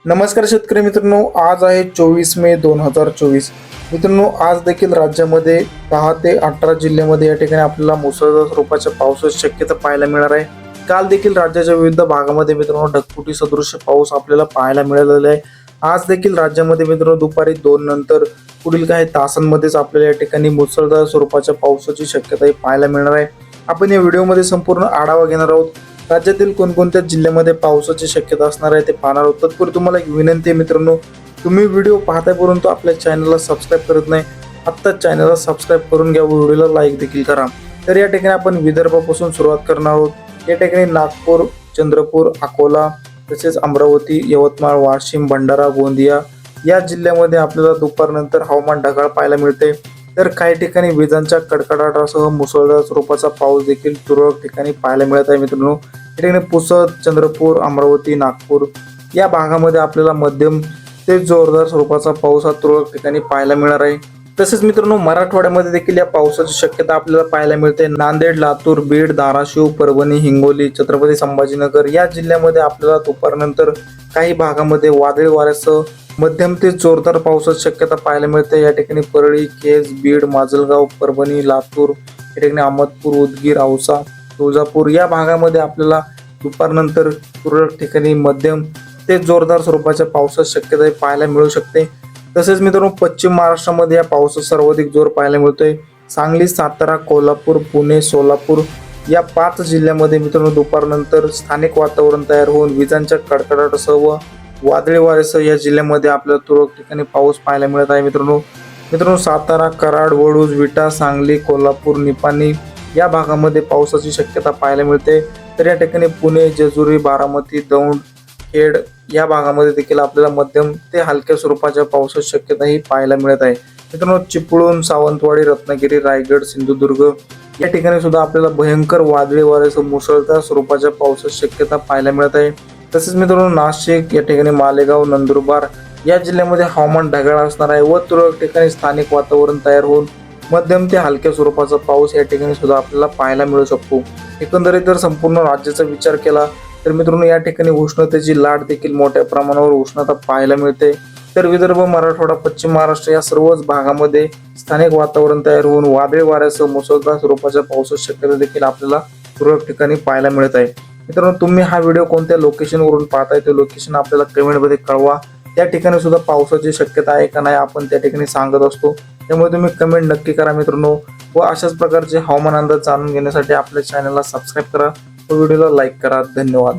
नमस्कार शेतकरी मित्रांनो, आज आहे 24 मे 2024। मित्रांनो, आज देखील राज्यामध्ये 10 ते 18 जिल्ह्यामध्ये या ठिकाणी आपल्याला मुसळधार स्वरूपाच्या पावसाची शक्यता पाहायला मिळणार आहे। काल देखील राज्याच्या विविध भागामध्ये मित्रांनो ढगफुटी सदृश्य पाऊस आपल्याला पाहायला मिळालेला आहे। आज देखील राज्यामध्ये मित्रांनो दुपारी 2 नंतर पुढील काही तासांमध्येच आपल्याला या ठिकाणी मुसळधार स्वरूपाच्या पावसाची शक्यता पाहायला मिळणार आहे। आपण या व्हिडिओमध्ये संपूर्ण आढावा घेणार आहोत। राज्यातील कोणकोणत्या जिल्ह्यामध्ये पावसाची शक्यता असणार आहे ते पाहणार आहोत। तत्पूर्वी तुम्हाला एक विनंती आहे मित्रांनो, तुम्ही व्हिडिओ पाहताय परंतु आपल्या चॅनलला सबस्क्राईब करत नाही, आत्ताच चॅनलला सबस्क्राईब करून घ्या, व्हिडिओला लाईक देखील करा। तर या ठिकाणी आपण विदर्भापासून सुरुवात करणार आहोत। या ठिकाणी नागपूर, चंद्रपूर, अकोला तसेच अमरावती, यवतमाळ, वाशिम, भंडारा, गोंदिया या जिल्ह्यामध्ये आपल्याला दुपारनंतर हवामान ढगाळ पाहायला मिळते। तर काही ठिकाणी विजांच्या कडकडाटासह मुसळधार स्वरूपाचा पाऊस देखील तुरळक ठिकाणी पाहायला मिळत आहे। मित्रांनो, या ठिकाणी पुसद, चंद्रपूर, अमरावती, नागपूर या भागामध्ये आपल्याला मध्यम ते जोरदार स्वरूपाचा पाऊस हा तुरळक ठिकाणी पाहायला मिळणार आहे। तसेच मित्रांनो, मराठवाड्यामध्ये देखील या पावसाची शक्यता आपल्याला पाहायला मिळते। नांदेड, लातूर, बीड, धाराशिव, परभणी, हिंगोली, छत्रपती संभाजीनगर या जिल्ह्यामध्ये आपल्याला दुपारनंतर काही भागामध्ये वादळी वाऱ्यासह मध्यम ते जोरदार पावसाची शक्यता पाहायला मिळते। या ठिकाणी परळी, केज, बीड, माजलगाव, परभणी, लातूर, या ठिकाणी अहमदपूर, उदगीर, औसा, तुळजापूर या भागामध्ये आपल्याला दुपारनंतर तुरळक ठिकाणी मध्यम ते जोरदार स्वरूपाच्या पावसाची शक्यता पाहायला मिळू शकते। तसेच मित्रांनो, पश्चिम महाराष्ट्रामध्ये या पावसाचा सर्वाधिक जोर पाहायला मिळतोय। सांगली, सातारा, कोल्हापूर, पुणे, सोलापूर या 5 जिल्ह्यामध्ये मित्रांनो दुपारनंतर स्थानिक वातावरण तयार होऊन विजांच्या कडकडाटासह वादळी वाऱ्यासह या जिल्ह्यामध्ये आपल्याला तुरळक ठिकाणी पाऊस पाहायला मिळत आहे। मित्रांनो सातारा, कराड, वडूज, विटा, सांगली, कोल्हापूर, निपाणी या भागामध्ये पावसाची शक्यता पाहायला मिळते। तर या ठिकाणी पुणे, जेजुरी, बारामती, दौंड, खेड या भागामध्ये देखील आपल्याला मध्यम ते हलक्या स्वरूपाच्या पावसाची शक्यता ही पाहायला मिळत आहे। मित्रांनो, चिपळूण, सावंतवाडी, रत्नागिरी, रायगड, सिंधुदुर्ग या ठिकाणी सुद्धा आपल्याला भयंकर वादळी वाऱ्यासह मुसळधार स्वरूपाच्या पावसाची शक्यता पाहायला मिळत आहे। तसेच मित्रांनो, नाशिक या ठिकाणी मालेगाव, नंदुरबार या जिल्ह्यामध्ये हवामान ढगाळ असणार आहे व तुरळक ठिकाणी स्थानिक वातावरण तयार होऊन मध्यम ते हलक्या स्वरूपाचा पाऊस या ठिकाणी सुद्धा आपल्याला पाहायला मिळू शकतो। एकंदरीत जर संपूर्ण राज्याचा विचार केला तर मित्रांनो या ठिकाणी उष्णतेची लाट देखील मोठ्या प्रमाणावर उष्णता पाहायला मिळते। तर विदर्भ, मराठवाडा, पश्चिम महाराष्ट्र या सर्वच भागामध्ये स्थानिक वातावरण तयार होऊन वादळी वाऱ्यासह मुसळधार स्वरूपाच्या पावसाची शक्यता देखील आपल्याला तुरळक ठिकाणी पाहायला मिळत आहे। मित्रांनो, तुम्ही हा व्हिडिओ कोणत्या लोकेशनवरून पाहताय ते लोकेशन आपल्याला कमेंटमध्ये कळवा। त्या ठिकाणी सुद्धा पावसाची शक्यता आहे का नाही आपण त्या ठिकाणी सांगत असतो, त्यामुळे तुम्ही कमेंट नक्की करा मित्रांनो। व अशाच प्रकारचे हवामान अंदाज जाणून घेण्यासाठी आपल्या चॅनलला सबस्क्राईब करा व व्हिडिओला लाईक करा। धन्यवाद।